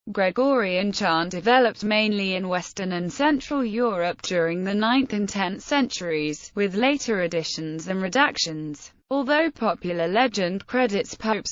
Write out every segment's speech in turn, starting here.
Gregorian chant developed mainly in Western and Central Europe during the 9th and 10th centuries, with later additions and redactions. Although popular legend credits Pope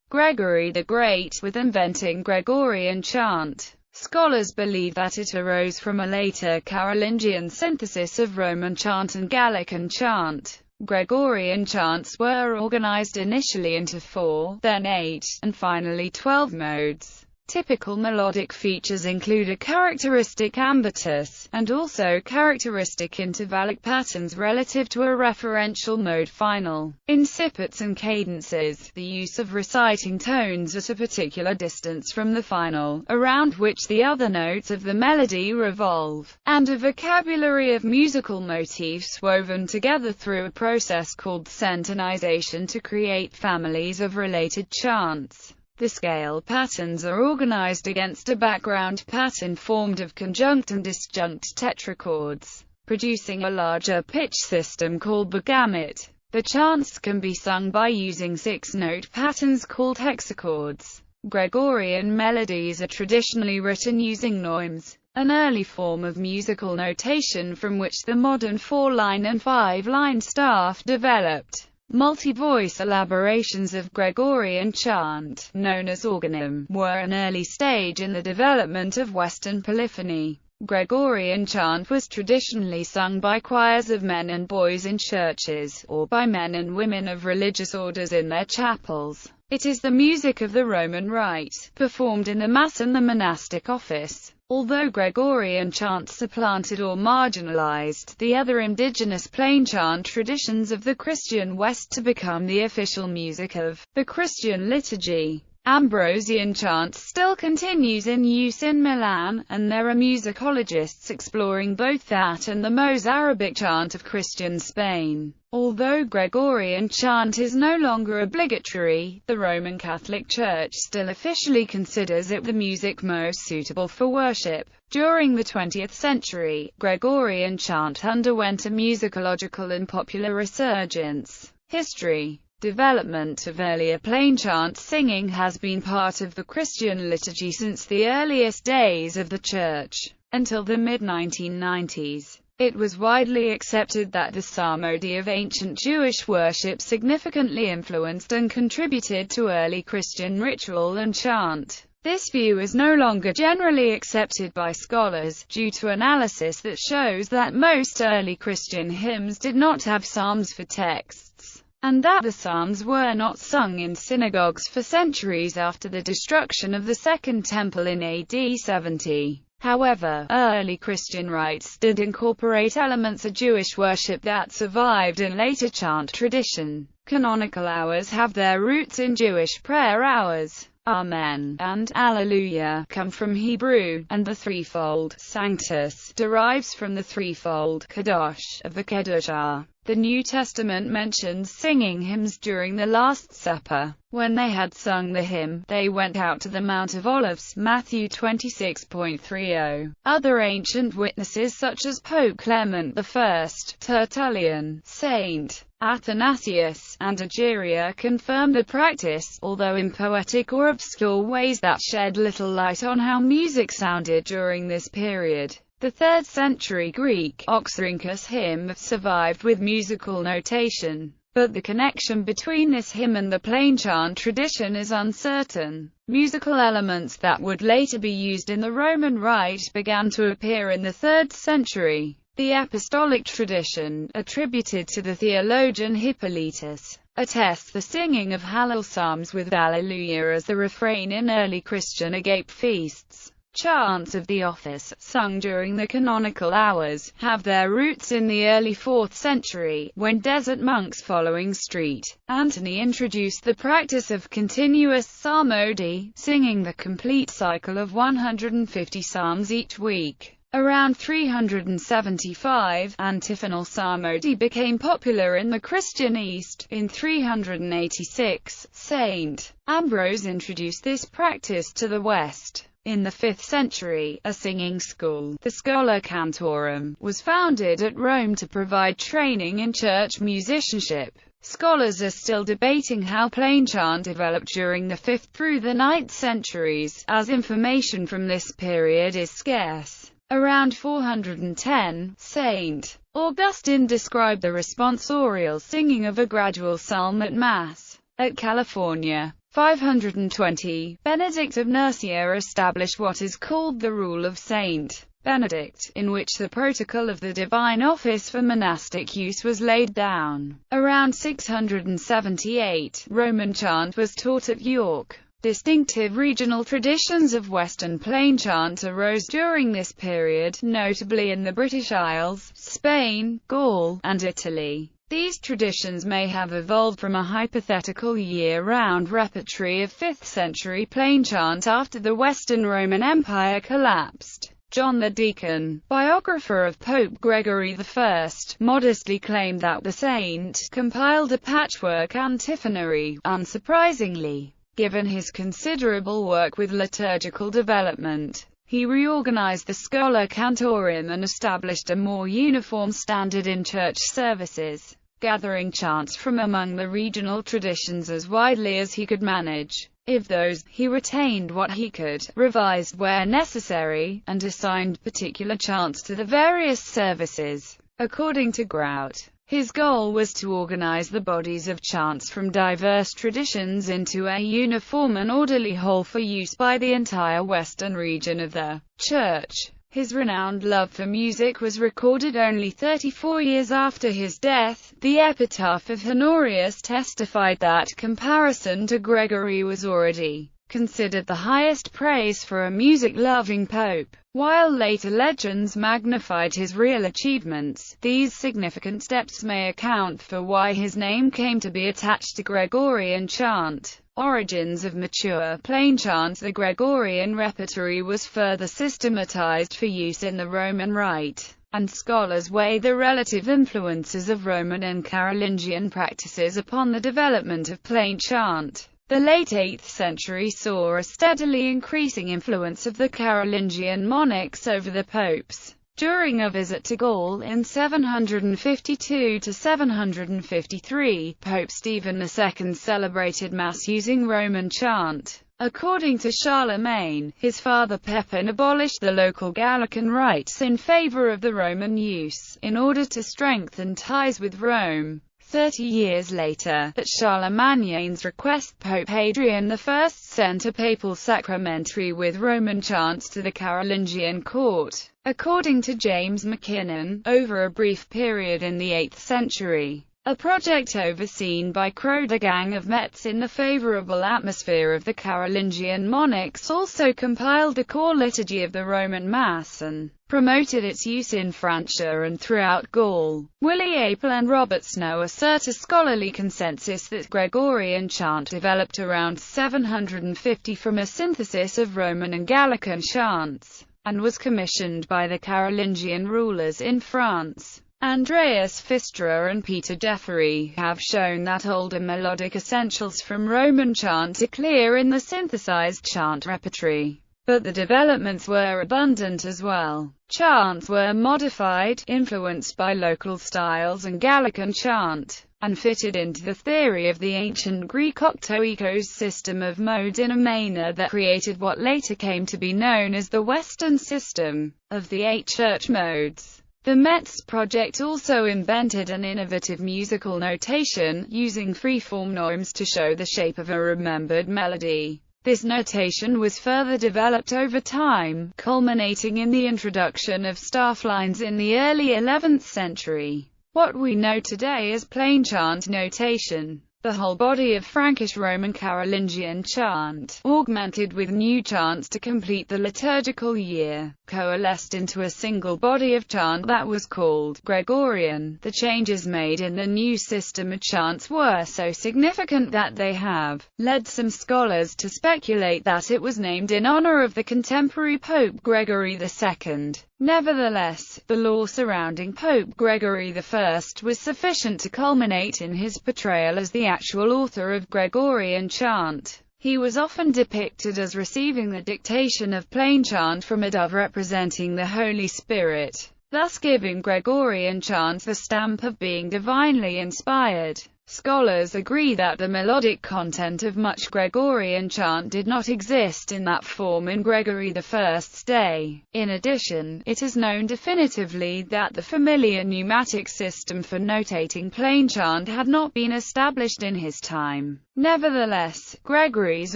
Gregory the Great with inventing Gregorian chant, scholars believe that it arose from a later Carolingian synthesis of Roman chant and Gallican chant. Gregorian chants were organized initially into 4, then 8, and finally 12 modes. Typical melodic features include a characteristic ambitus, and also characteristic intervallic patterns relative to a referential mode final. Incipits and cadences, the use of reciting tones at a particular distance from the final, around which the other notes of the melody revolve, and a vocabulary of musical motifs woven together through a process called centonization to create families of related chants. The scale patterns are organized against a background pattern formed of conjunct and disjunct tetrachords, producing a larger pitch system called the gamut. The chants can be sung by using 6-note patterns called hexachords. Gregorian melodies are traditionally written using neumes, an early form of musical notation from which the modern 4-line and 5-line staff developed. Multi-voice elaborations of Gregorian chant, known as organum, were an early stage in the development of Western polyphony. Gregorian chant was traditionally sung by choirs of men and boys in churches, or by men and women of religious orders in their chapels. It is the music of the Roman Rite, performed in the Mass and the monastic office. Although Gregorian chant supplanted or marginalized the other indigenous plainchant traditions of the Christian West to become the official music of the Christian liturgy, Ambrosian chant still continues in use in Milan, and there are musicologists exploring both that and the Mozarabic chant of Christian Spain. Although Gregorian chant is no longer obligatory, the Roman Catholic Church still officially considers it the music most suitable for worship. During the 20th century, Gregorian chant underwent a musicological and popular resurgence. History. Development of earlier plainchant singing has been part of the Christian liturgy since the earliest days of the Church. Until the mid-1990s, it was widely accepted that the psalmody of ancient Jewish worship significantly influenced and contributed to early Christian ritual and chant. This view is no longer generally accepted by scholars, due to analysis that shows that most early Christian hymns did not have psalms for texts, and that the psalms were not sung in synagogues for centuries after the destruction of the Second Temple in AD 70. However, early Christian rites did incorporate elements of Jewish worship that survived in later chant tradition. Canonical hours have their roots in Jewish prayer hours. Amen and Alleluia come from Hebrew, and the threefold Sanctus derives from the threefold Kadosh of the Kedushah. The New Testament mentions singing hymns during the Last Supper. When they had sung the hymn, they went out to the Mount of Olives, Matthew 26.30. Other ancient witnesses such as Pope Clement I, Tertullian, Saint Athanasius, and Egeria confirm the practice, although in poetic or obscure ways that shed little light on how music sounded during this period. The 3rd century Greek Oxyrhynchus hymn survived with musical notation, but the connection between this hymn and the plainchant tradition is uncertain. Musical elements that would later be used in the Roman Rite began to appear in the 3rd century. The apostolic tradition, attributed to the theologian Hippolytus, attests the singing of Hallel psalms with Alleluia as the refrain in early Christian agape feasts. Chants of the office, sung during the canonical hours, have their roots in the early 4th century, when desert monks following St. Anthony introduced the practice of continuous psalmody, singing the complete cycle of 150 psalms each week. Around 375, antiphonal psalmody became popular in the Christian East. In 386, St. Ambrose introduced this practice to the West. In the 5th century, a singing school, the Schola Cantorum, was founded at Rome to provide training in church musicianship. Scholars are still debating how plainchant developed during the 5th through the 9th centuries, as information from this period is scarce. Around 410, St. Augustine described the responsorial singing of a gradual psalm at Mass. At California, 520, Benedict of Nursia established what is called the Rule of Saint Benedict, in which the protocol of the divine office for monastic use was laid down. Around 678, Roman chant was taught at York. Distinctive regional traditions of Western plainchant arose during this period, notably in the British Isles, Spain, Gaul, and Italy. These traditions may have evolved from a hypothetical year-round repertory of 5th century plainchant after the Western Roman Empire collapsed. John the Deacon, biographer of Pope Gregory I, modestly claimed that the saint compiled a patchwork antiphonary. Unsurprisingly, given his considerable work with liturgical development, he reorganized the Schola Cantorum and established a more uniform standard in church services, gathering chants from among the regional traditions as widely as he could manage. Of those, he retained what he could, revised where necessary, and assigned particular chants to the various services. According to Grout, his goal was to organize the bodies of chants from diverse traditions into a uniform and orderly whole for use by the entire western region of the Church. His renowned love for music was recorded only 34 years after his death. The epitaph of Honorius testified that comparison to Gregory was already considered the highest praise for a music-loving pope. While later legends magnified his real achievements, these significant steps may account for why his name came to be attached to Gregorian chant. Origins of mature plainchant. The Gregorian repertory was further systematized for use in the Roman Rite, and scholars weigh the relative influences of Roman and Carolingian practices upon the development of plainchant. The late 8th century saw a steadily increasing influence of the Carolingian monarchs over the popes. During a visit to Gaul in 752–753, Pope Stephen II celebrated Mass using Roman chant. According to Charlemagne, his father Pepin abolished the local Gallican rites in favor of the Roman use, in order to strengthen ties with Rome. 30 years later, at Charlemagne's request, Pope Hadrian I sent a papal sacramentary with Roman chants to the Carolingian court. According to James Mackinnon, over a brief period in the 8th century, a project overseen by Chrodegang of Metz in the favorable atmosphere of the Carolingian monarchs also compiled the core liturgy of the Roman Mass and promoted its use in Francia and throughout Gaul. Willie Apel and Robert Snow assert a scholarly consensus that Gregorian chant developed around 750 from a synthesis of Roman and Gallican chants, and was commissioned by the Carolingian rulers in France. Andreas Pfister and Peter Jeffery have shown that older melodic essentials from Roman chant are clear in the synthesized chant repertory, but the developments were abundant as well. Chants were modified, influenced by local styles and Gallican chant, and fitted into the theory of the ancient Greek octoikos system of modes in a manner that created what later came to be known as the Western system of the 8 church modes. The Metz project also invented an innovative musical notation, using freeform neumes to show the shape of a remembered melody. This notation was further developed over time, culminating in the introduction of staff lines in the early 11th century. What we know today as plainchant notation. The whole body of Frankish Roman Carolingian chant, augmented with new chants to complete the liturgical year, coalesced into a single body of chant that was called Gregorian. The changes made in the new system of chants were so significant that they have led some scholars to speculate that it was named in honor of the contemporary Pope Gregory II. Nevertheless, the lore surrounding Pope Gregory I was sufficient to culminate in his portrayal as the actual author of Gregorian chant. He was often depicted as receiving the dictation of plainchant from a dove representing the Holy Spirit, thus giving Gregorian chant the stamp of being divinely inspired. Scholars agree that the melodic content of much Gregorian chant did not exist in that form in Gregory I's day. In addition, it is known definitively that the familiar pneumatic system for notating plain chant had not been established in his time. Nevertheless, Gregory's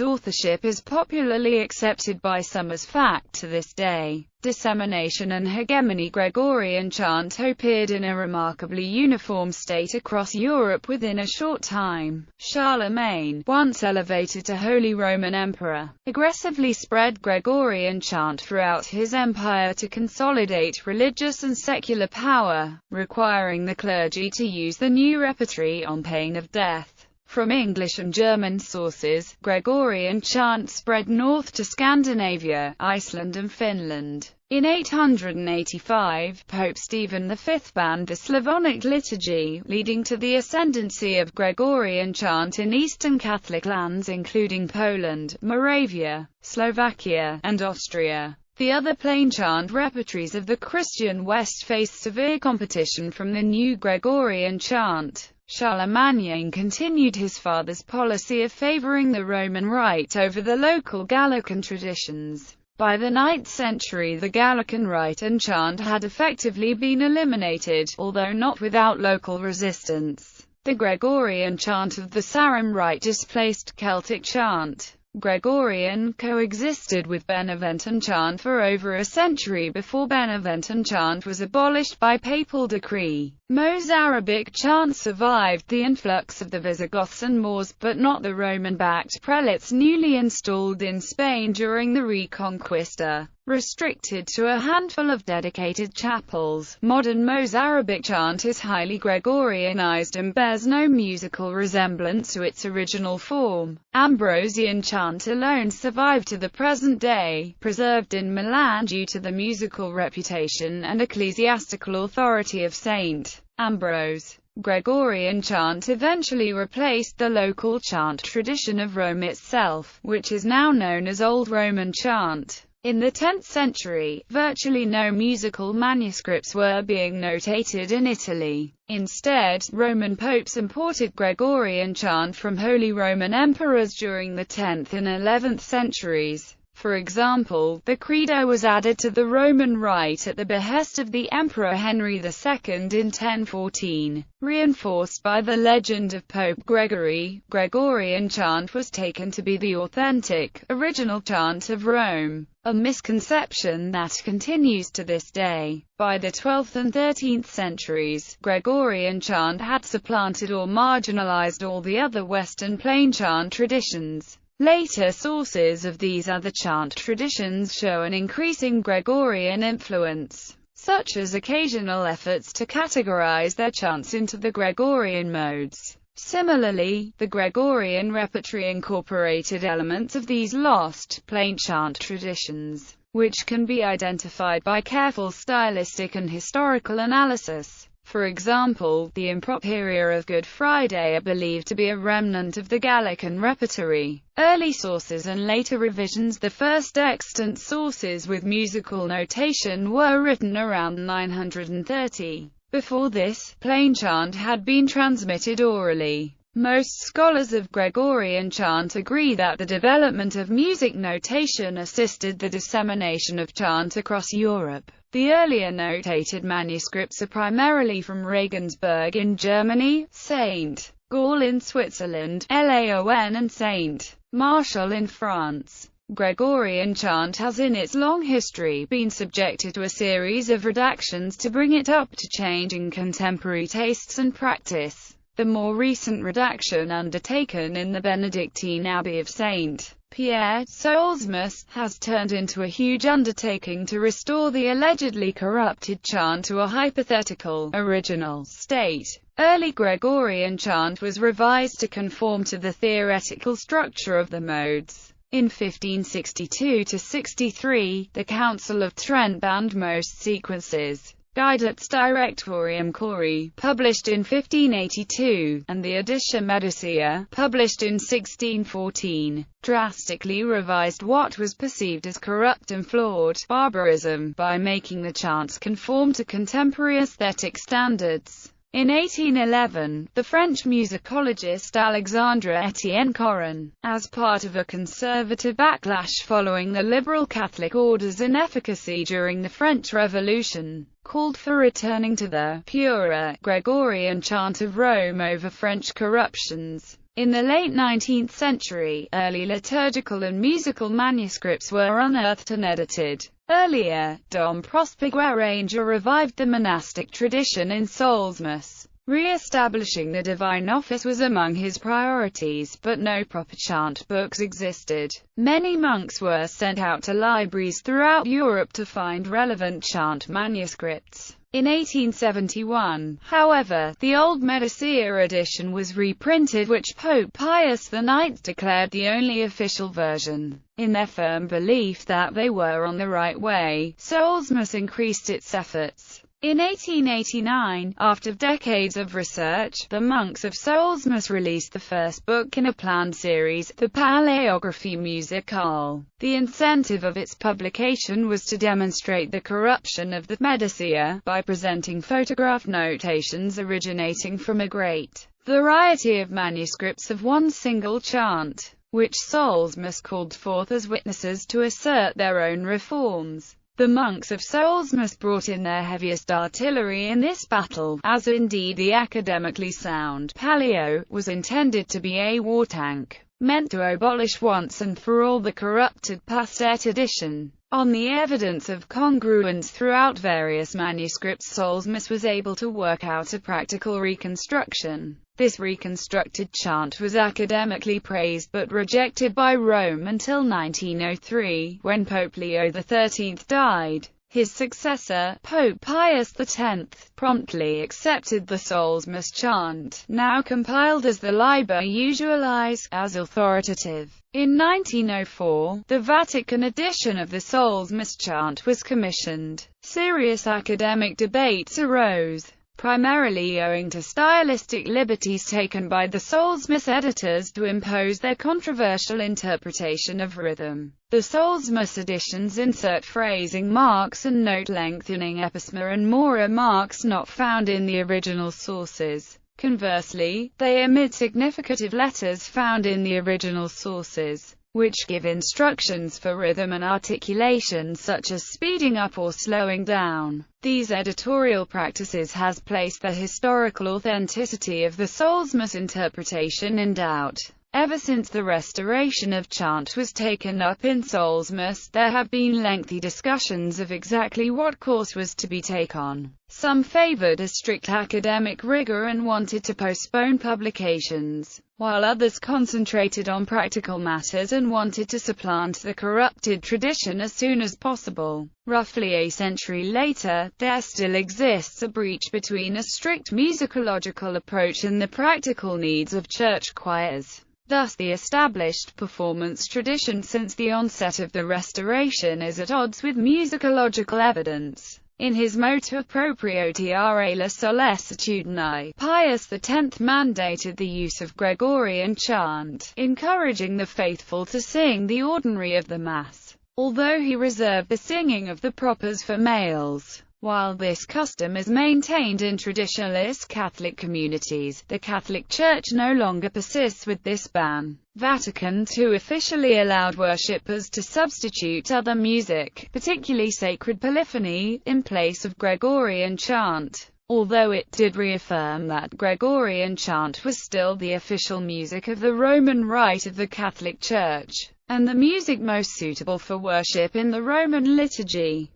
authorship is popularly accepted by some as fact to this day. Dissemination and hegemony. Gregorian chant appeared in a remarkably uniform state across Europe within a short time. Charlemagne, once elevated to Holy Roman Emperor, aggressively spread Gregorian chant throughout his empire to consolidate religious and secular power, requiring the clergy to use the new repertory on pain of death. From English and German sources, Gregorian chant spread north to Scandinavia, Iceland and Finland. In 885, Pope Stephen V banned the Slavonic liturgy, leading to the ascendancy of Gregorian chant in Eastern Catholic lands including Poland, Moravia, Slovakia, and Austria. The other plain chant repertories of the Christian West faced severe competition from the new Gregorian chant. Charlemagne continued his father's policy of favoring the Roman rite over the local Gallican traditions. By the 9th century the Gallican rite and chant had effectively been eliminated, although not without local resistance. The Gregorian chant of the Sarum rite displaced Celtic chant. Gregorian coexisted with Beneventan chant for over a century before Beneventan chant was abolished by papal decree. Mozarabic chant survived the influx of the Visigoths and Moors, but not the Roman-backed prelates newly installed in Spain during the Reconquista. Restricted to a handful of dedicated chapels, modern Mozarabic chant is highly Gregorianized and bears no musical resemblance to its original form. Ambrosian chant alone survived to the present day, preserved in Milan due to the musical reputation and ecclesiastical authority of Saint Ambrose. Gregorian chant eventually replaced the local chant tradition of Rome itself, which is now known as Old Roman chant. In the 10th century, virtually no musical manuscripts were being notated in Italy. Instead, Roman popes imported Gregorian chant from Holy Roman emperors during the 10th and 11th centuries. For example, the Credo was added to the Roman Rite at the behest of the Emperor Henry II in 1014. Reinforced by the legend of Pope Gregory, Gregorian chant was taken to be the authentic, original chant of Rome, a misconception that continues to this day. By the 12th and 13th centuries, Gregorian chant had supplanted or marginalized all the other Western plain chant traditions. Later sources of these other chant traditions show an increasing Gregorian influence, such as occasional efforts to categorize their chants into the Gregorian modes. Similarly, the Gregorian repertory incorporated elements of these lost, plain chant traditions, which can be identified by careful stylistic and historical analysis. For example, the improperia of Good Friday are believed to be a remnant of the Gallican repertory. Early sources and later revisions. The first extant sources with musical notation were written around 930. Before this, plain chant had been transmitted orally. Most scholars of Gregorian chant agree that the development of music notation assisted the dissemination of chant across Europe. The earlier notated manuscripts are primarily from Regensburg in Germany, St. Gall in Switzerland, Laon and St. Martial in France. Gregorian chant has in its long history been subjected to a series of redactions to bring it up to changing contemporary tastes and practice. The more recent redaction, undertaken in the Benedictine Abbey of St. Pierre, Solesmes, has turned into a huge undertaking to restore the allegedly corrupted chant to a hypothetical, original state. Early Gregorian chant was revised to conform to the theoretical structure of the modes. In 1562–63, the Council of Trent banned most sequences. Guidats Directorium Chori, published in 1582, and the Editia Medicea, published in 1614, drastically revised what was perceived as corrupt and flawed barbarism by making the chants conform to contemporary aesthetic standards. In 1811, the French musicologist Alexandre Etienne Coron, as part of a conservative backlash following the liberal Catholic order's inefficacy during the French Revolution, called for returning to the purer Gregorian chant of Rome over French corruptions. In the late 19th century, early liturgical and musical manuscripts were unearthed and edited. Earlier, Dom Prosper Guéranger revived the monastic tradition in Solesmes. Re-establishing the divine office was among his priorities, but no proper chant books existed. Many monks were sent out to libraries throughout Europe to find relevant chant manuscripts. In 1871, however, the Old Medicea edition was reprinted, which Pope Pius IX declared the only official version. In their firm belief that they were on the right way, Solesmes increased its efforts. In 1889, after decades of research, the monks of Solesmes released the first book in a planned series, the Paléographie musicale. The incentive of its publication was to demonstrate the corruption of the Medicea, by presenting photograph notations originating from a great variety of manuscripts of one single chant, which Solesmes called forth as witnesses to assert their own reforms. The monks of Solesmes brought in their heaviest artillery in this battle, as indeed the academically sound Paleo was intended to be a war tank, meant to abolish once and for all the corrupted Pastet edition. On the evidence of congruence throughout various manuscripts, Solesmes was able to work out a practical reconstruction. This reconstructed chant was academically praised but rejected by Rome until 1903, when Pope Leo XIII died. His successor, Pope Pius X, promptly accepted the Solesmes chant, now compiled as the Liber Usualis, as authoritative. In 1904, the Vatican edition of the Solesmes chant was commissioned. Serious academic debates arose, primarily owing to stylistic liberties taken by the Solesmes editors to impose their controversial interpretation of rhythm. The Solesmes editions insert phrasing marks and note-lengthening episma and mora marks not found in the original sources. Conversely, they omit significative letters found in the original sources, which give instructions for rhythm and articulation such as speeding up or slowing down. These editorial practices has placed the historical authenticity of the Solesmes interpretation in doubt. Ever since the restoration of chant was taken up in Solesmes, there have been lengthy discussions of exactly what course was to be taken. Some favored a strict academic rigor and wanted to postpone publications, while others concentrated on practical matters and wanted to supplant the corrupted tradition as soon as possible. Roughly a century later, there still exists a breach between a strict musicological approach and the practical needs of church choirs. Thus the established performance tradition since the onset of the Restoration is at odds with musicological evidence. In his Motu Propriotiare la Sollecitudine, Pius X mandated the use of Gregorian chant, encouraging the faithful to sing the ordinary of the Mass, although he reserved the singing of the propers for males. While this custom is maintained in traditionalist Catholic communities, the Catholic Church no longer persists with this ban. Vatican II officially allowed worshippers to substitute other music, particularly sacred polyphony, in place of Gregorian chant, although it did reaffirm that Gregorian chant was still the official music of the Roman Rite of the Catholic Church, and the music most suitable for worship in the Roman liturgy.